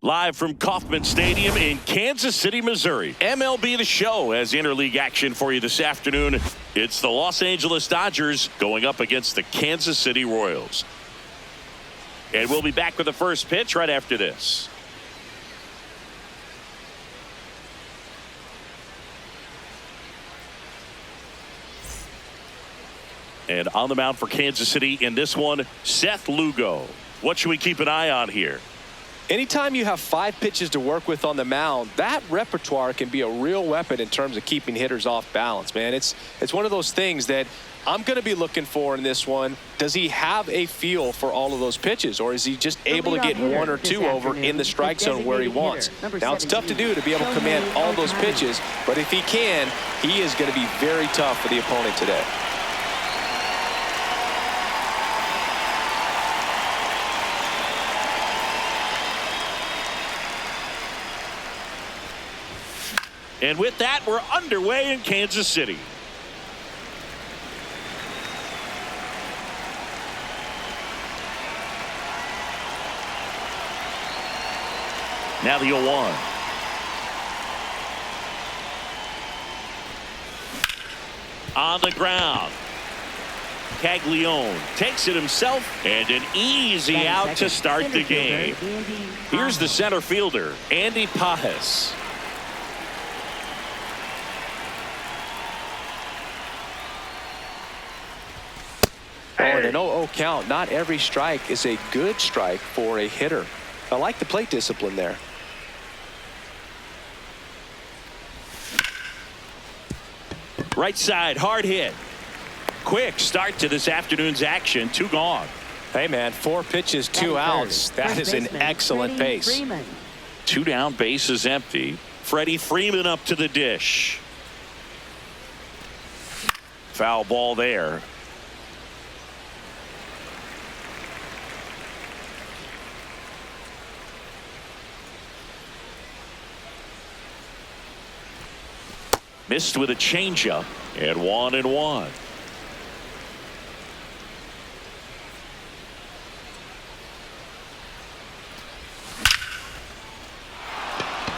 Live from Kauffman Stadium in Kansas City, Missouri. MLB The Show has interleague action for you this afternoon. It's the Los Angeles Dodgers going up against the Kansas City Royals. And we'll be back with the first pitch right after this. And on the mound for Kansas City in this one, Seth Lugo. What should we keep an eye on here? Anytime you have 5 pitches to work with on the mound, that repertoire can be a real weapon in terms of keeping hitters off balance, man. It's one of those things that I'm going to be looking for in this one. Does he have a feel for all of those pitches, or is he just able to get 1 or 2 over in the strike zone where he wants? Now, it's tough to do to be able to command all those pitches, but if he can, he is going to be very tough for the opponent today. And with that, we're underway in Kansas City. Now the 0-1. On the ground. Caglione takes it himself, and an easy out to start the game. Here's the center fielder, Andy Pajes. Oh, and an 0-0 count. Not every strike is a good strike for a hitter. I like the plate discipline there. Right side, hard hit. Quick start to this afternoon's action. 2 gone. Hey, man, 4 pitches, 2 outs. That is an excellent pace. 2 down, base is empty. Freddie Freeman up to the dish. Foul ball there. Missed with a changeup, and 1-1.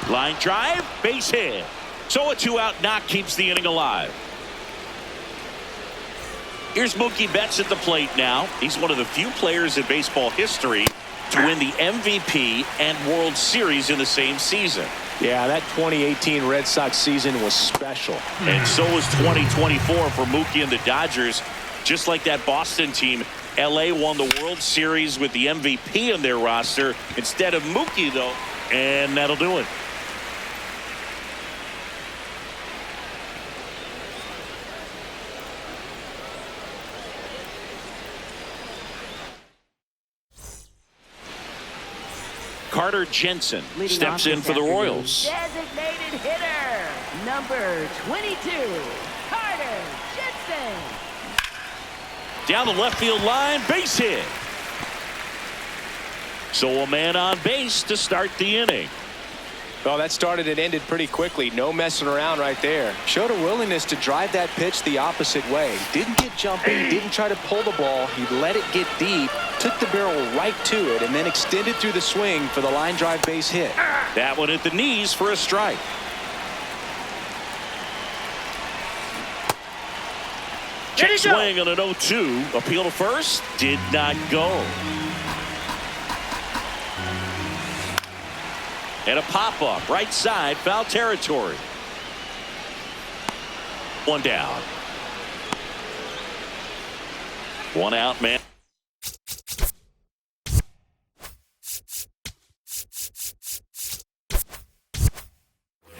Line drive, base hit. So a 2-out knock keeps the inning alive. Here's Mookie Betts at the plate now. He's one of the few players in baseball history to win the MVP and World Series in the same season. Yeah, that 2018 Red Sox season was special. And so was 2024 for Mookie and the Dodgers. Just like that Boston team, LA won the World Series with the MVP on their roster instead of Mookie, though. And that'll do it. Carter Jensen steps in for the Royals. Designated hitter, number 22, Carter Jensen. Down the left field line, base hit. So a man on base to start the inning. Well, that started and ended pretty quickly. No messing around right there. Showed a willingness to drive that pitch the opposite way. Didn't get jumpy, didn't try to pull the ball. He let it get deep, took the barrel right to it, and then extended through the swing for the line drive base hit. That one at the knees for a strike. Check swing on an 0-2. Appeal to first. Did not go. And a pop-up, right side, foul territory. 1 down. 1 out, man.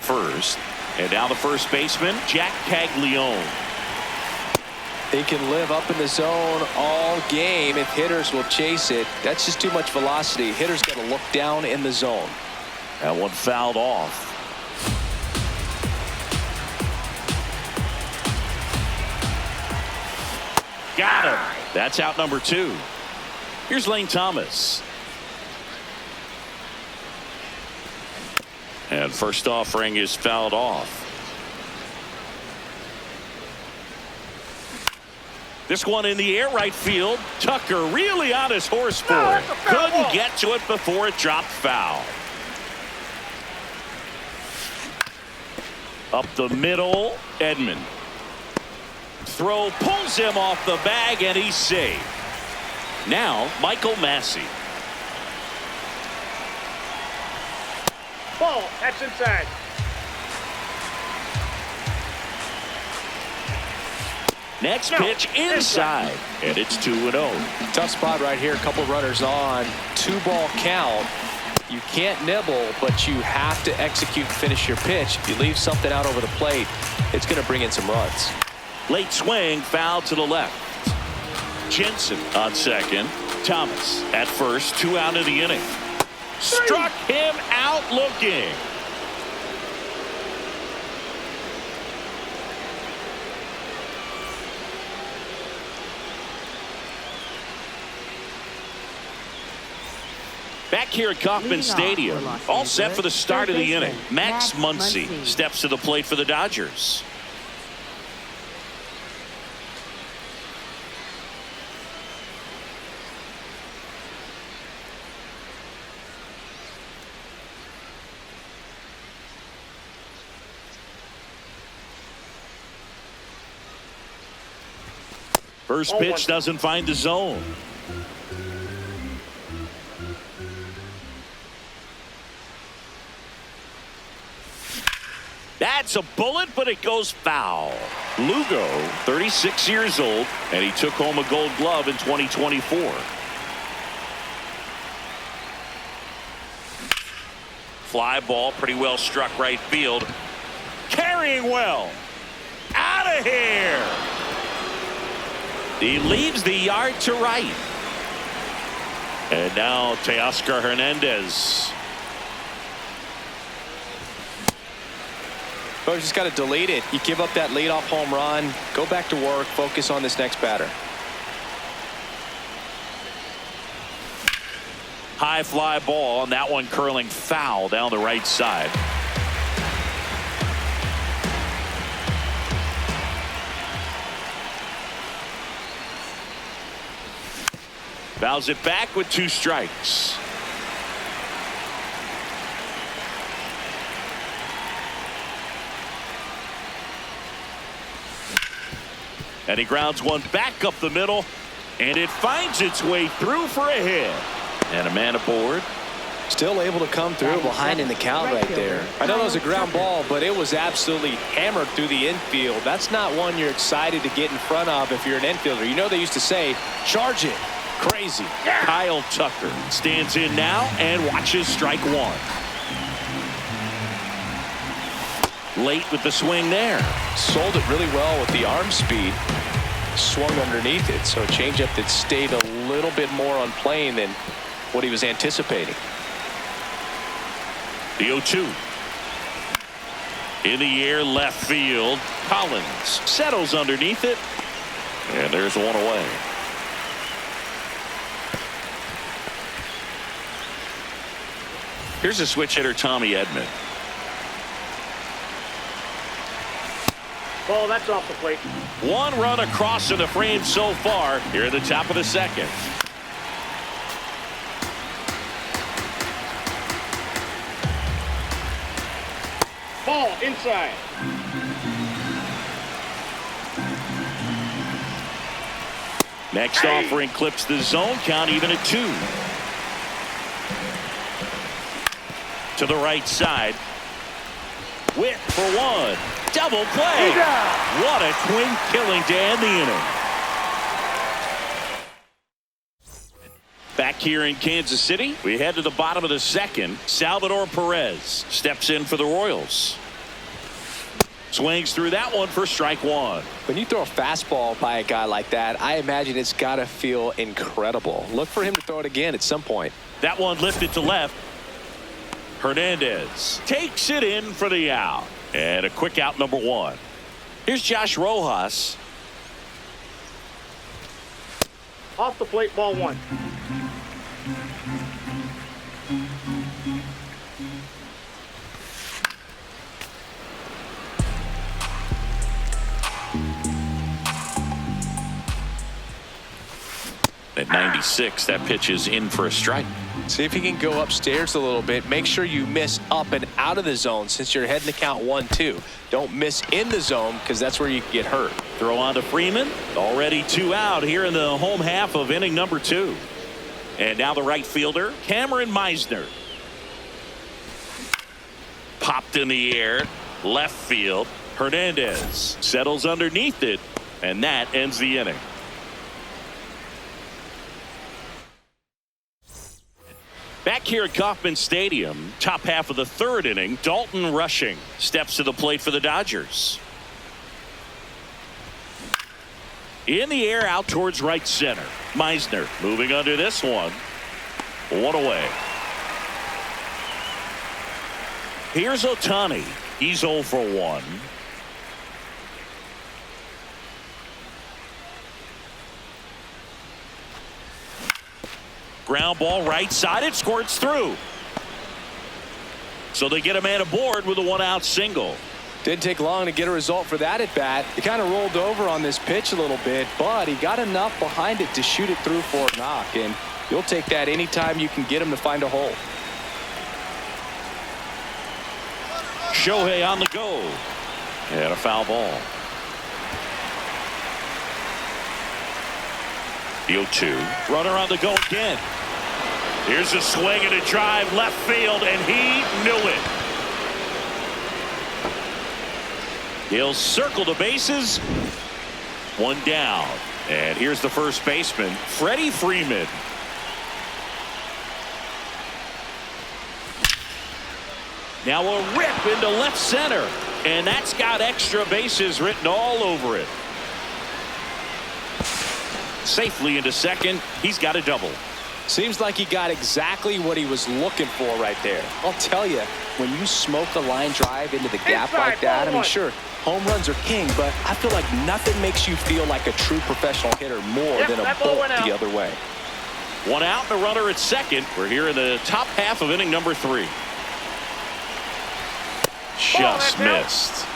First, and now the first baseman, Jack Caglione. He can live up in the zone all game if hitters will chase it. That's just too much velocity. Hitters got to look down in the zone. That one fouled off. Got him. That's out number 2. Here's Lane Thomas. And first offering is fouled off. This one in the air right field. Tucker really on his horse for it. Couldn't get to it before it dropped foul. Up the middle, Edman. Throw pulls him off the bag, and he's safe. Now, Michael Massey. Ball, that's inside. Next pitch inside, and it's 2-0. Tough spot right here. A couple runners on. 2-ball count. You can't nibble, but you have to execute and finish your pitch. If you leave something out over the plate, it's going to bring in some runs. Late swing, foul to the left. Jensen on second. Thomas at first, 2 out of the inning. Struck him out looking. Back here at Kauffman Stadium, all set for the start of the inning. Max Muncy steps to the plate for the Dodgers. First pitch doesn't find the zone. That's a bullet, but it goes foul. Lugo, 36 years old, and he took home a Gold Glove in 2024. Fly ball, pretty well struck right field. Carrying well. Out of here. He leaves the yard to right. And now Teoscar Hernandez. But you just got to delete it. You give up that leadoff home run. Go back to work. Focus on this next batter. High fly ball, and that one curling foul down the right side. Fouls it back with 2 strikes. And he grounds one back up the middle, and it finds its way through for a hit. And a man aboard. Still able to come through behind in the count right there. I know it was a ground ball, but it was absolutely hammered through the infield. That's not one you're excited to get in front of if you're an infielder. You know they used to say, charge it. Crazy. Kyle Tucker stands in now and watches strike one. Late with the swing there. Sold it really well with the arm speed. Swung underneath it, so a changeup that stayed a little bit more on plane than what he was anticipating. The 0-2. In the air, left field. Collins settles underneath it, and there's one away. Here's a switch hitter, Tommy Edman. Ball, that's off the plate. 1 run across in the frame so far here at the top of the second. Ball, inside. Next offering clips the zone count even at 2. To the right side. Whip for 1. Double play. What a twin killing to end the inning. Back here in Kansas City, we head to the bottom of the second. Salvador Perez steps in for the Royals. Swings through that one for strike 1. When you throw a fastball by a guy like that, I imagine it's got to feel incredible. Look for him to throw it again at some point. That one lifted to left. Hernandez takes it in for the out. And a quick out, number 1. Here's Josh Rojas. Off the plate, ball 1. At 96, that pitch is in for a strike. See if you can go upstairs a little bit. Make sure you miss up and out of the zone since you're heading to count 1-2. Don't miss in the zone because that's where you can get hurt. Throw on to Freeman. Already 2 out here in the home half of inning number 2. And now the right fielder, Cameron Meisner. Popped in the air. Left field. Hernandez settles underneath it. And that ends the inning. Back here at Kauffman Stadium, top half of the 3rd inning, Dalton Rushing steps to the plate for the Dodgers. In the air out towards right center. Meisner moving under this one. 1 away. Here's Ohtani. He's 0 for 1. Ground ball right side. It squirts through. So they get a man aboard with a 1-out single. Didn't take long to get a result for that at bat. He kind of rolled over on this pitch a little bit, but he got enough behind it to shoot it through for a knock. And you'll take that anytime you can get him to find a hole. Shohei on the go. And a foul ball. The 0-2. Runner on the go again. Here's a swing and a drive left field, and he knew it. He'll circle the bases. 1 down. And here's the first baseman, Freddie Freeman. Now a rip into left center. And that's got extra bases written all over it. Safely into second. He's got a double. Seems like he got exactly what he was looking for right there. I'll tell you, when you smoke a line drive into the gap like that, I mean, sure, home runs are king, but I feel like nothing makes you feel like a true professional hitter more than a bolt the other way. 1 out and a runner at second. We're here in the top half of inning number 3. Just missed.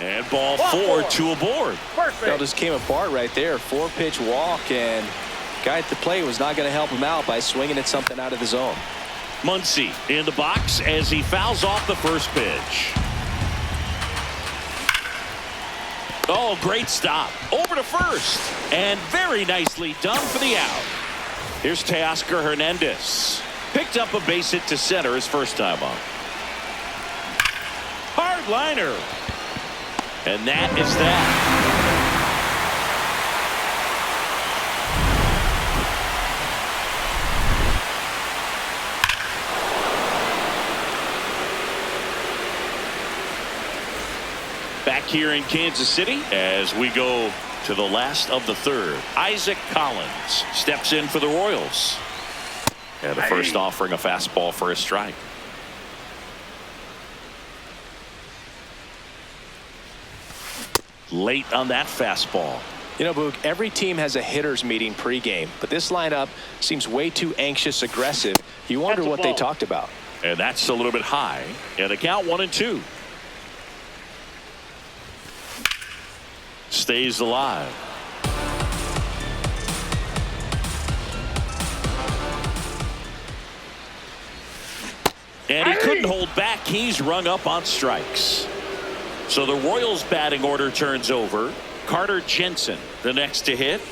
And ball 4, 2 aboard. That just came apart right there. 4-pitch walk, and guy at the plate was not going to help him out by swinging at something out of the zone. Muncy in the box as he fouls off the first pitch. Oh, great stop. Over to first. And very nicely done for the out. Here's Teoscar Hernandez. Picked up a base hit to center his first time up. Hard liner. And that is that. Back here in Kansas City as we go to the last of the 3rd. Isaac Collins steps in for the Royals. And the first offering a fastball for a strike. Late on that fastball. You know, Boog, every team has a hitters meeting pregame, but this lineup seems way too anxious aggressive. You wonder what they talked about. And that's a little bit high. And the count 1-2. Stays alive. And he couldn't hold back. He's rung up on strikes. So the Royals batting order turns over. Carter Jensen the next to hit.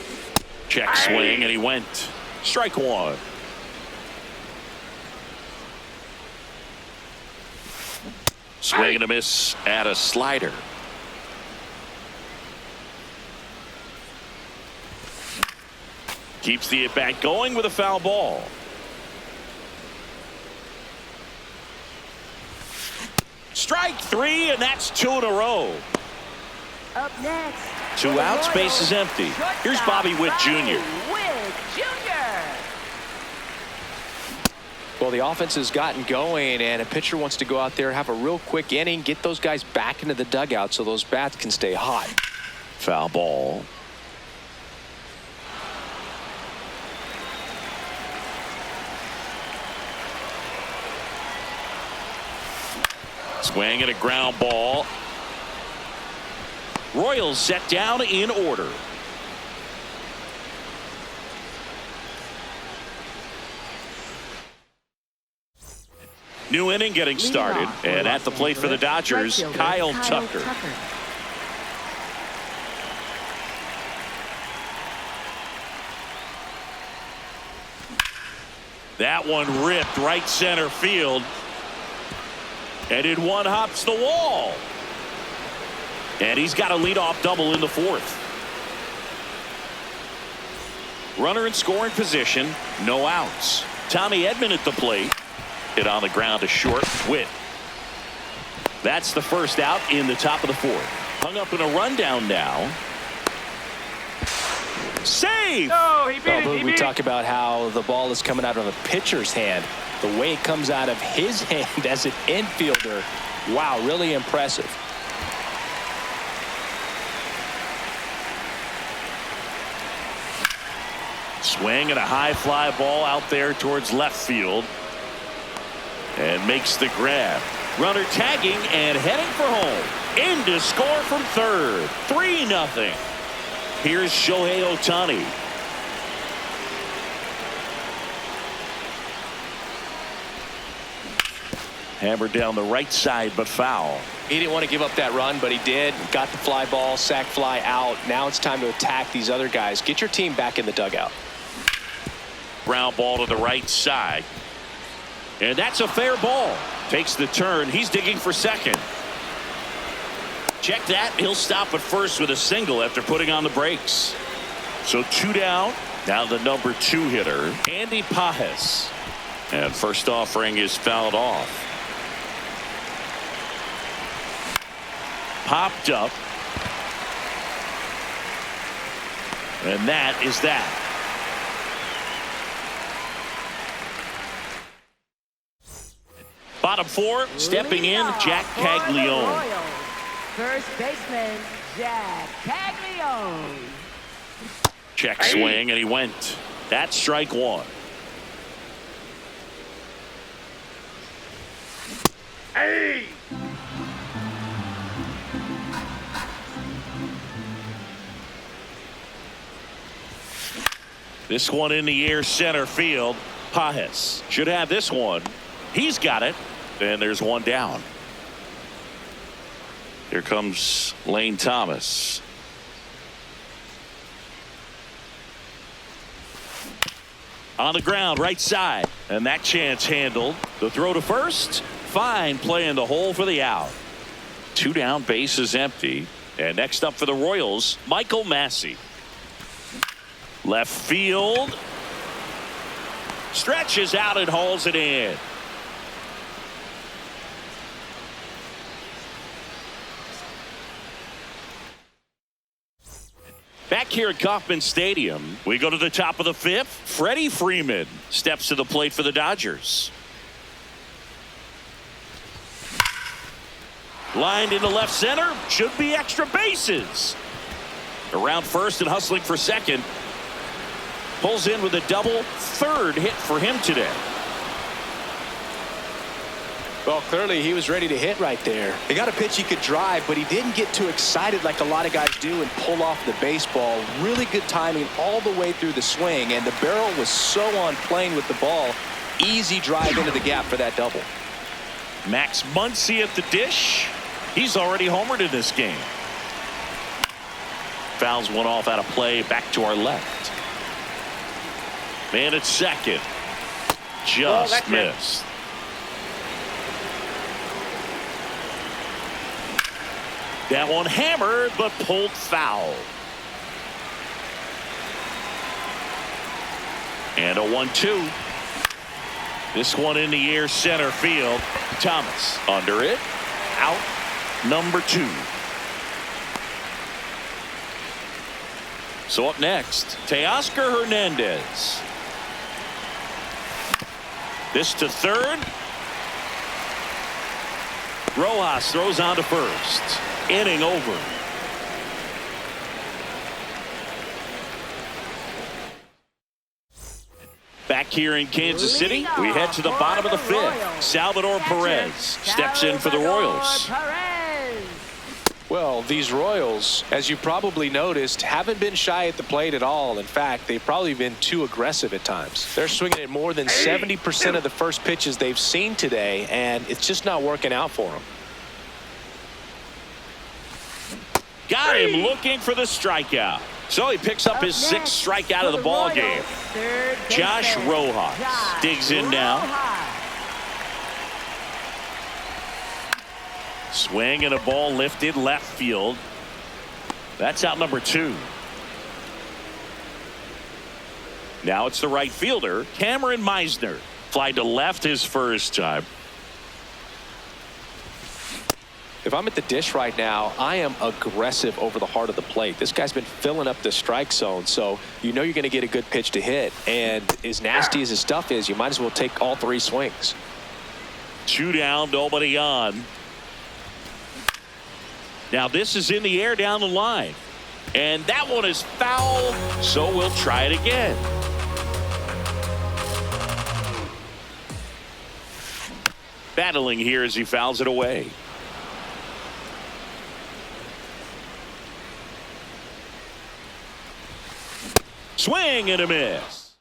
Check swing, and he went. Strike 1. Swing and a miss at a slider. Keeps the at-bat going with a foul ball. Strike 3, and that's 2 in a row. Up next. 2 outs, base is empty. Here's Bobby Witt Jr. Well, the offense has gotten going, and a pitcher wants to go out there, have a real quick inning, get those guys back into the dugout so those bats can stay hot. Foul ball. Swing and a ground ball. Royals set down in order. New inning getting started. And at the plate for the Dodgers, Kyle Tucker. That one ripped right center field. And in one hops the wall. And he's got a leadoff double in the fourth. Runner in scoring position, no outs. Tommy Edman at the plate. Hit on the ground to short. Witt. That's the first out in the top of the fourth. Hung up in a rundown now. Save! No, he beat it. We talk about how the ball is coming out of a pitcher's hand. The way it comes out of his hand as an infielder. Wow, really impressive. Swing and a high fly ball out there towards left field. And makes the grab. Runner tagging and heading for home. In to score from third. 3-0. Here's Shohei Ohtani. Hammered down the right side, but foul. He didn't want to give up that run, but he did. Got the fly ball, sac fly out. Now it's time to attack these other guys. Get your team back in the dugout. Ground ball to the right side. And that's a fair ball. Takes the turn. He's digging for second. Check that. He'll stop at first with a single after putting on the brakes. So 2 down. Now the number 2 hitter, Andy Pajes. And first offering is fouled off. Popped up. And that is that. Bottom 4, stepping in, Jack Caglione. First baseman, Jack Caglione. Check swing, and he went. That's strike 1. Hey! This one in the air, center field. Pajes should have this one. He's got it. And there's one down. Here comes Lane Thomas. On the ground, right side. And that chance handled. The throw to first. Fine play in the hole for the out. 2 down, base is empty. And next up for the Royals, Michael Massey. Left field. Stretches out and hauls it in. Back here at Kauffman Stadium, we go to the top of the 5th. Freddie Freeman steps to the plate for the Dodgers. Lined into left center. Should be extra bases. Around first and hustling for second. Pulls in with a double. 3rd hit for him today. Well, clearly he was ready to hit right there. He got a pitch he could drive, but he didn't get too excited like a lot of guys do and pull off the baseball. Really good timing all the way through the swing, and the barrel was so on plane with the ball. Easy drive into the gap for that double. Max Muncy at the dish. He's already homered in this game. Fouls one off out of play, back to our left. Man at second. Just missed. That one hammered, but pulled foul. And a 1-2. This one in the air, center field. Thomas under it. Out number 2. So up next, Teoscar Hernandez. This to third. Rojas throws on to first. Inning over. Back here in Kansas City, we head to the bottom of the 5th. Salvador Perez steps in for the Royals. Well, these Royals, as you probably noticed, haven't been shy at the plate at all. In fact, they've probably been too aggressive at times. They're swinging at more than 70% of the first pitches they've seen today, and it's just not working out for them. Got him looking for the strikeout. So he picks up his sixth strikeout of the ball game. Josh Rojas digs in now. Swing and a ball lifted left field. That's out number 2. Now it's the right fielder, Cameron Meisner. Fly to left his first time. If I'm at the dish right now, I am aggressive over the heart of the plate. This guy's been filling up the strike zone, so you know you're going to get a good pitch to hit. And as nasty as his stuff is, you might as well take all 3 swings. 2 down, nobody on. Now this is in the air down the line. And that one is foul, so we'll try it again. Battling here as he fouls it away. Swing and a miss.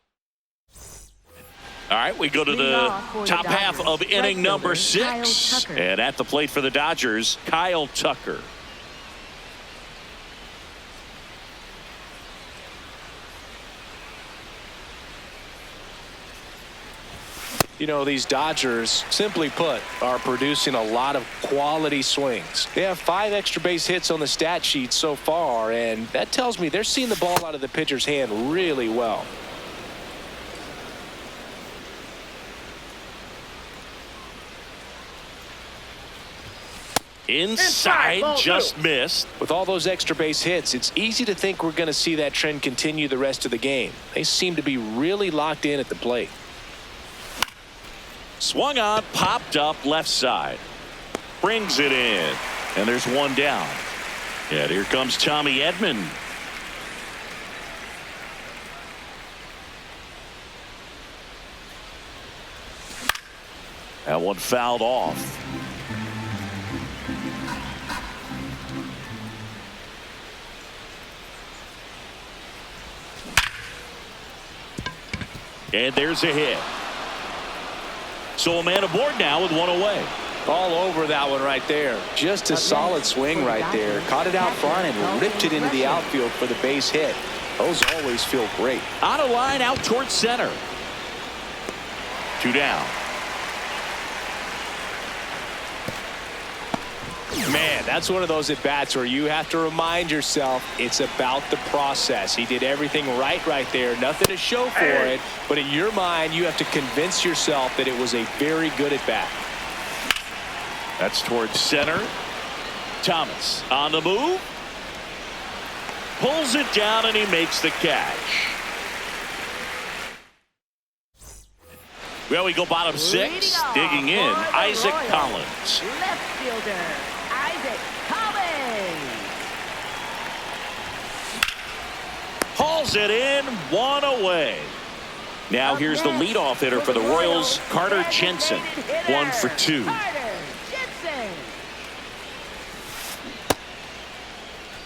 All right, we go to the top half of inning number 6. And at the plate for the Dodgers, Kyle Tucker. You know, these Dodgers, simply put, are producing a lot of quality swings. They have 5 extra base hits on the stat sheet so far, and that tells me they're seeing the ball out of the pitcher's hand really well. Inside, just missed. With all those extra base hits, it's easy to think we're going to see that trend continue the rest of the game. They seem to be really locked in at the plate. Swung on, popped up left side. Brings it in. And there's 1 down. And here comes Tommy Edman. That one fouled off. And there's a hit. So a man aboard now with 1 away. All over that one right there. Just a solid swing right there. Caught it out front and ripped it into the outfield for the base hit. Those always feel great. Out of line, out towards center. 2 down. Man, that's one of those at-bats where you have to remind yourself it's about the process. He did everything right there. Nothing to show for it. But in your mind, you have to convince yourself that it was a very good at-bat. That's towards center. Thomas on the move. Pulls it down and he makes the catch. Well, we go bottom 6. Digging in, Isaac Collins. Left fielder, Isaac Collins. Hauls it in, 1 away. Now here's the leadoff hitter for the Royals, Carter Jensen. 1 for 2.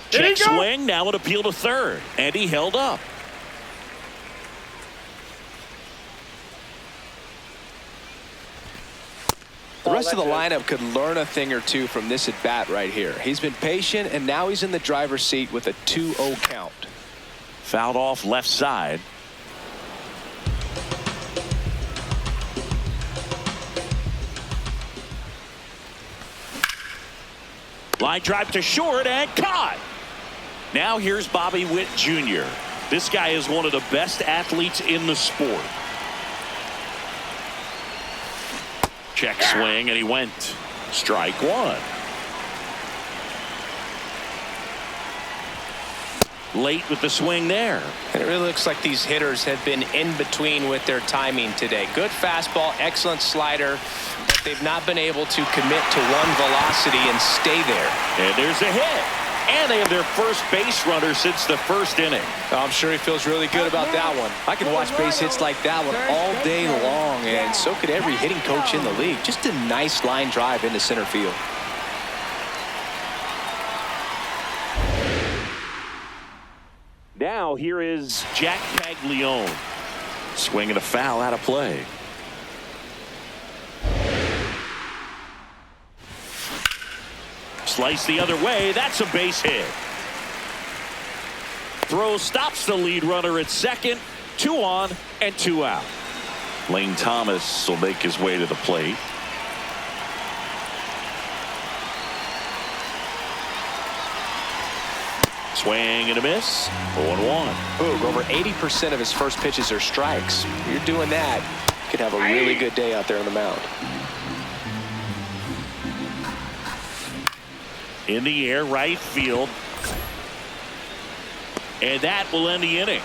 Check swing, now an appeal to third. And he held up. The rest of the lineup could learn a thing or two from this at-bat right here. He's been patient, and now he's in the driver's seat with a 2-0 count. Fouled off left side. Line drive to short and caught. Now here's Bobby Witt Jr. This guy is one of the best athletes in the sport. Check swing and he went. Strike 1. Late with the swing there. And it really looks like these hitters have been in between with their timing today. Good fastball, excellent slider, but they've not been able to commit to one velocity and stay there. And there's a hit. And they have their first base runner since the first inning. I'm sure he feels really good about that one. I could watch base hits like that one all day long, and so could every hitting coach in the league. Just a nice line drive into center field. now, here is Jack Caglione. Swinging a foul out of play. Slice the other way. That's a base hit. Throw stops the lead runner at second. 2 on and 2 out. Lane Thomas will make his way to the plate. Swing and a miss. 0-1. Boog, over 80% of his first pitches are strikes. You're doing that, you could have a really good day out there on the mound. In the air, right field. And that will end the inning.